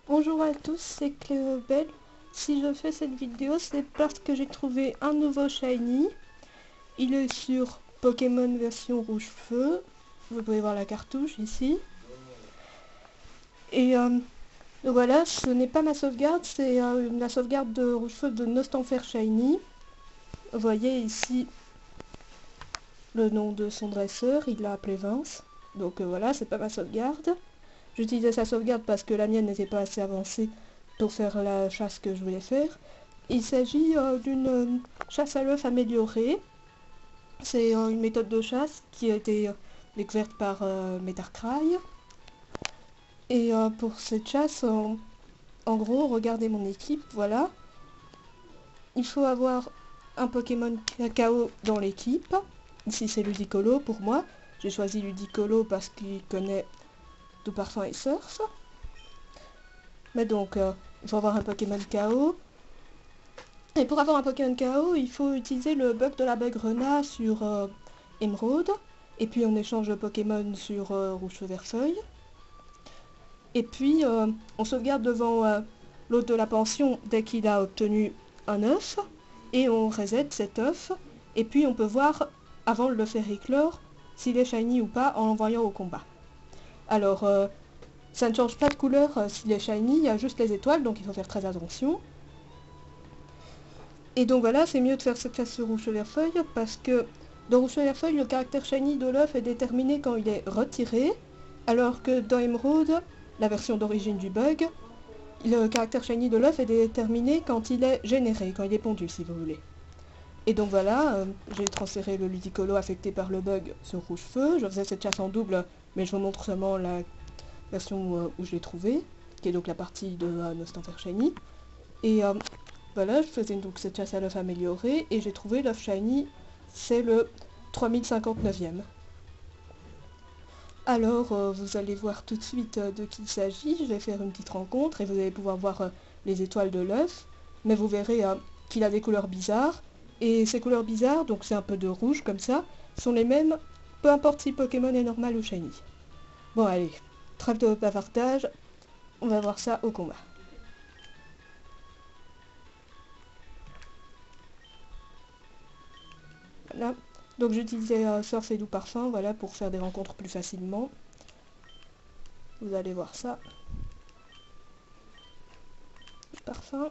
Bonjour à tous, c'est Cléobelle. Si je fais cette vidéo, c'est parce que j'ai trouvé un nouveau shiny. Il est sur Pokémon version rouge feu. Vous pouvez voir la cartouche ici. Et donc voilà, ce n'est pas ma sauvegarde, c'est la sauvegarde de rouge feu de Nostanfer Shiny. Vous voyez ici le nom de son dresseur, il l'a appelé Vince. Donc voilà, c'est pas ma sauvegarde. J'utilisais sa sauvegarde parce que la mienne n'était pas assez avancée pour faire la chasse que je voulais faire. Il s'agit d'une chasse à l'œuf améliorée. C'est une méthode de chasse qui a été découverte par Metarcry. Et pour cette chasse, en gros, regardez mon équipe, voilà. Il faut avoir un Pokémon KO dans l'équipe. Ici c'est Ludicolo pour moi. J'ai choisi Ludicolo parce qu'il connaît tout parfum et surf. Mais donc, il faut avoir un Pokémon KO. Et pour avoir un Pokémon KO, il faut utiliser le bug de la Bugrena sur Emeraude. Et puis on échange le Pokémon sur Rouge Feu Vert Feuille. Et puis on sauvegarde devant l'hôte de la pension dès qu'il a obtenu un œuf. Et on reset cet œuf. Et puis on peut voir, avant de le faire éclore, s'il est shiny ou pas en l'envoyant au combat. Alors, ça ne change pas de couleur s'il est shiny, il y a juste les étoiles, donc il faut faire très attention. Et donc voilà, c'est mieux de faire cette chasse sur Rouge Vert Feuille parce que dans Rouge Vert Feuille, le caractère shiny de l'œuf est déterminé quand il est retiré, alors que dans Emeraude, la version d'origine du bug, le caractère shiny de l'œuf est déterminé quand il est généré, quand il est pondu si vous voulez. Et donc voilà, j'ai transféré le Ludicolo affecté par le bug sur Rouge Feu, je faisais cette chasse en double, mais je vous montre seulement la version où je l'ai trouvé, qui est donc la partie de Nostanfer Shiny. Et voilà, je faisais donc cette chasse à l'œuf améliorée et j'ai trouvé l'œuf shiny, c'est le 3059e. Alors, vous allez voir tout de suite de qui il s'agit. Je vais faire une petite rencontre et vous allez pouvoir voir les étoiles de l'œuf. Mais vous verrez qu'il a des couleurs bizarres. Et ces couleurs bizarres, donc c'est un peu de rouge comme ça, sont les mêmes, peu importe si Pokémon est normal ou shiny. Bon allez, trêve de bavardage, on va voir ça au combat. Voilà. Donc j'utilisais Surf et Doux Parfum, voilà, pour faire des rencontres plus facilement. Vous allez voir ça. Parfum.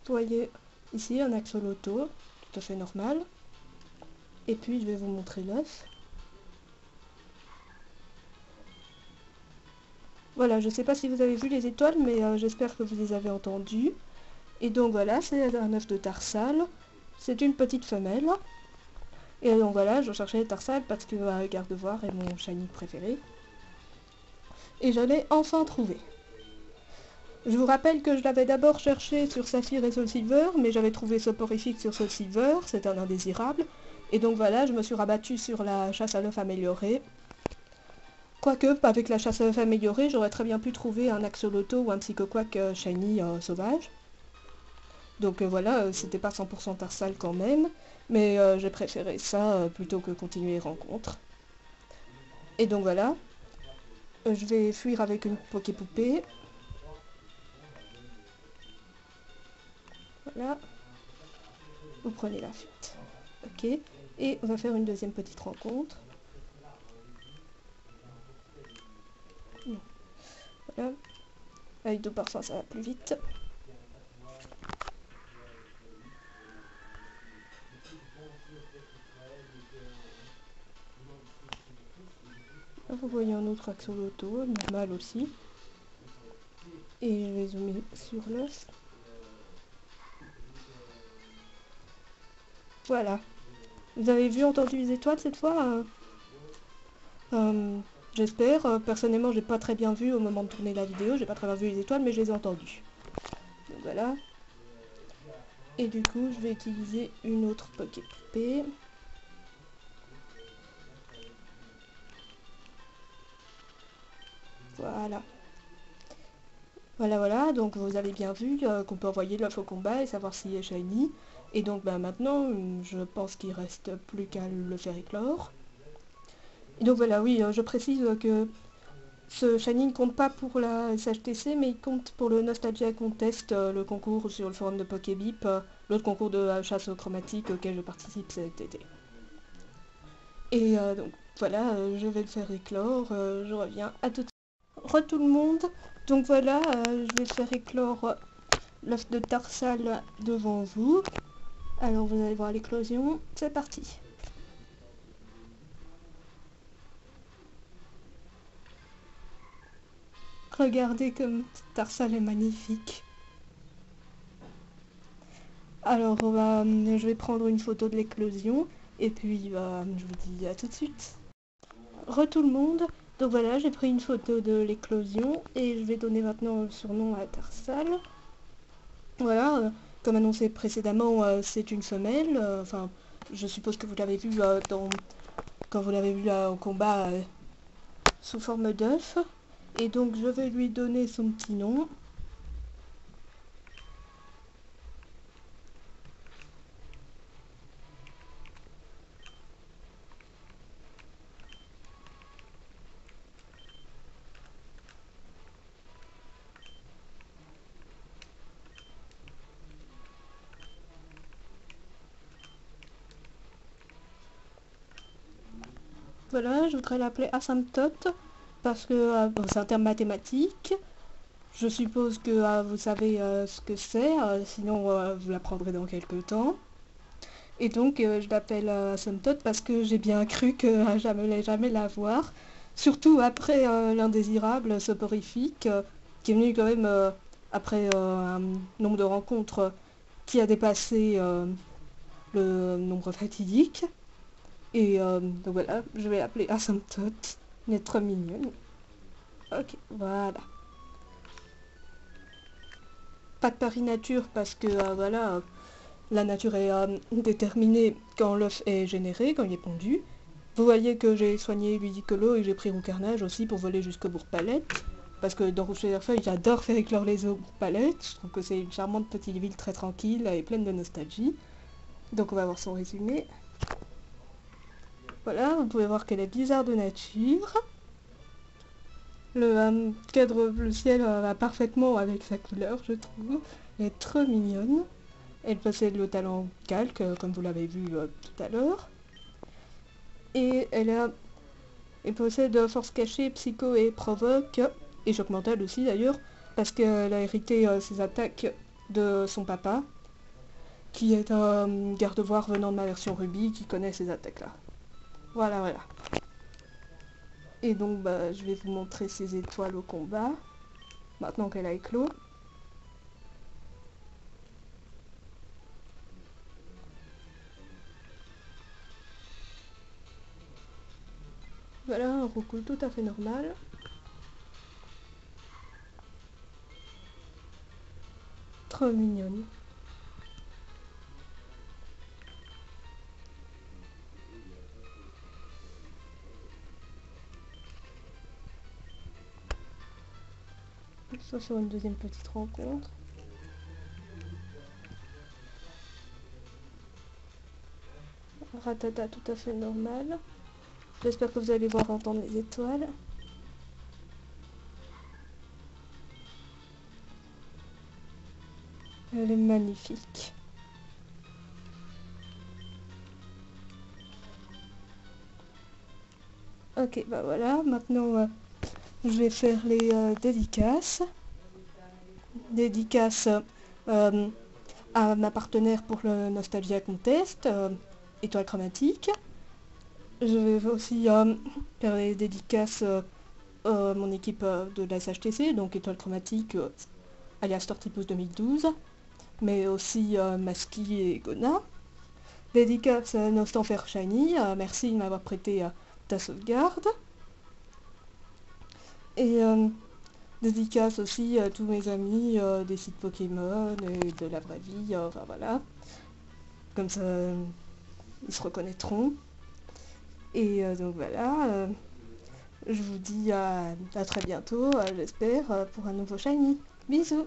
Vous voyez ici un axolotl, tout à fait normal. Et puis je vais vous montrer l'œuf. Voilà, je ne sais pas si vous avez vu les étoiles, mais j'espère que vous les avez entendues. Et donc voilà, c'est un œuf de Tarsal. C'est une petite femelle. Et donc voilà, je cherchais Tarsal parce que Gardevoir est mon shiny préféré. Et je l'ai enfin trouvé. Je vous rappelle que je l'avais d'abord cherché sur Saphir et Soul Silver, mais j'avais trouvé Soporifique sur Soul Silver, c'est un indésirable. Et donc voilà, je me suis rabattue sur la chasse à l'œuf améliorée. Quoique, avec la chasse à l'œuf améliorée, j'aurais très bien pu trouver un axolotl ou un psychoquack shiny sauvage. Donc voilà, c'était pas 100% Tarsal quand même, mais j'ai préféré ça plutôt que continuer les rencontres. Et donc voilà, je vais fuir avec une Poképoupée. Voilà, vous prenez la fuite. Ok, et on va faire une deuxième petite rencontre. Non. Voilà, avec Doux Parfum ça va plus vite. Là, vous voyez un autre axolotl, normal aussi. Et je vais zoomer sur l'os. Voilà. Vous avez vu, entendu les étoiles cette fois J'espère. Personnellement, j'ai pas très bien vu au moment de tourner la vidéo. J'ai pas très bien vu les étoiles, mais je les ai entendues. Donc voilà. Et du coup, je vais utiliser une autre Poképoupée. Voilà. Voilà, donc vous avez bien vu qu'on peut envoyer l'œuf au combat et savoir s'il est shiny. Et donc bah, maintenant, je pense qu'il reste plus qu'à le faire éclore. Et donc voilà, oui, je précise que ce shiny ne compte pas pour la SHTC, mais il compte pour le Nostalgia Contest, le concours sur le forum de Pokébip, l'autre concours de chasse chromatique auquel je participe cet été. Et donc voilà, je vais le faire éclore, je reviens à tout de suite. Re tout le monde, donc voilà, je vais faire éclore l'œuf de Tarsal devant vous. Alors vous allez voir l'éclosion, c'est parti. Regardez comme Tarsal est magnifique. Alors je vais prendre une photo de l'éclosion et puis je vous dis à tout de suite. Re tout le monde, donc voilà, j'ai pris une photo de l'éclosion et je vais donner maintenant le surnom à Tarsal. Voilà, comme annoncé précédemment, c'est une femelle, enfin je suppose que vous l'avez vu quand vous l'avez vu au combat sous forme d'œuf. Et donc je vais lui donner son petit nom. Voilà, je voudrais l'appeler asymptote parce que bon, c'est un terme mathématique. Je suppose que vous savez ce que c'est, sinon vous l'apprendrez dans quelques temps. Et donc je l'appelle asymptote parce que j'ai bien cru que je n'allais jamais la voir. Surtout après l'indésirable soporifique, qui est venu quand même après un nombre de rencontres qui a dépassé le nombre fatidique. Et donc voilà, je vais l'appeler asymptote, une être mignonne. Ok, voilà. Pas de pari nature parce que voilà, la nature est déterminée quand l'œuf est généré, quand il est pondu. Vous voyez que j'ai soigné Ludicolo et j'ai pris Roucarnage aussi pour voler jusqu'au Bourg-Palette. Parce que dans Rouge Feuille, j'adore faire éclore les eaux Bourg-Palette. Je trouve que c'est une charmante petite ville très tranquille et pleine de nostalgie. Donc on va voir son résumé. Voilà, vous pouvez voir qu'elle est bizarre de nature. Le cadre bleu ciel va parfaitement avec sa couleur, je trouve. Elle est trop mignonne. Elle possède le talent calque, comme vous l'avez vu tout à l'heure. Et elle possède force cachée, psycho et provoque, et choc mental aussi d'ailleurs, parce qu'elle a hérité ses attaques de son papa, qui est un garde-voir venant de ma version Ruby, qui connaît ces attaques-là. Voilà, voilà. Et donc, bah, je vais vous montrer ses étoiles au combat, maintenant qu'elle a éclos. Voilà, un roucoule tout à fait normal. Trop mignonne. Ça sur une deuxième petite rencontre. Ratata tout à fait normal. J'espère que vous allez voir entendre les étoiles. Elle est magnifique. Ok, bah voilà, maintenant je vais faire les dédicaces. Dédicace à ma partenaire pour le Nostalgia Contest, Étoile Chromatique. Je vais aussi faire les dédicaces à mon équipe de la SHTC, donc Étoile Chromatique, alias Tortipousse 2012, mais aussi Maski et Gona. Dédicace à Nostanfer Shiny, merci de m'avoir prêté ta sauvegarde. Et dédicace aussi à tous mes amis des sites Pokémon et de la vraie vie, enfin voilà. Comme ça, ils se reconnaîtront. Et donc voilà, je vous dis à très bientôt, j'espère, pour un nouveau Shiny. Bisous!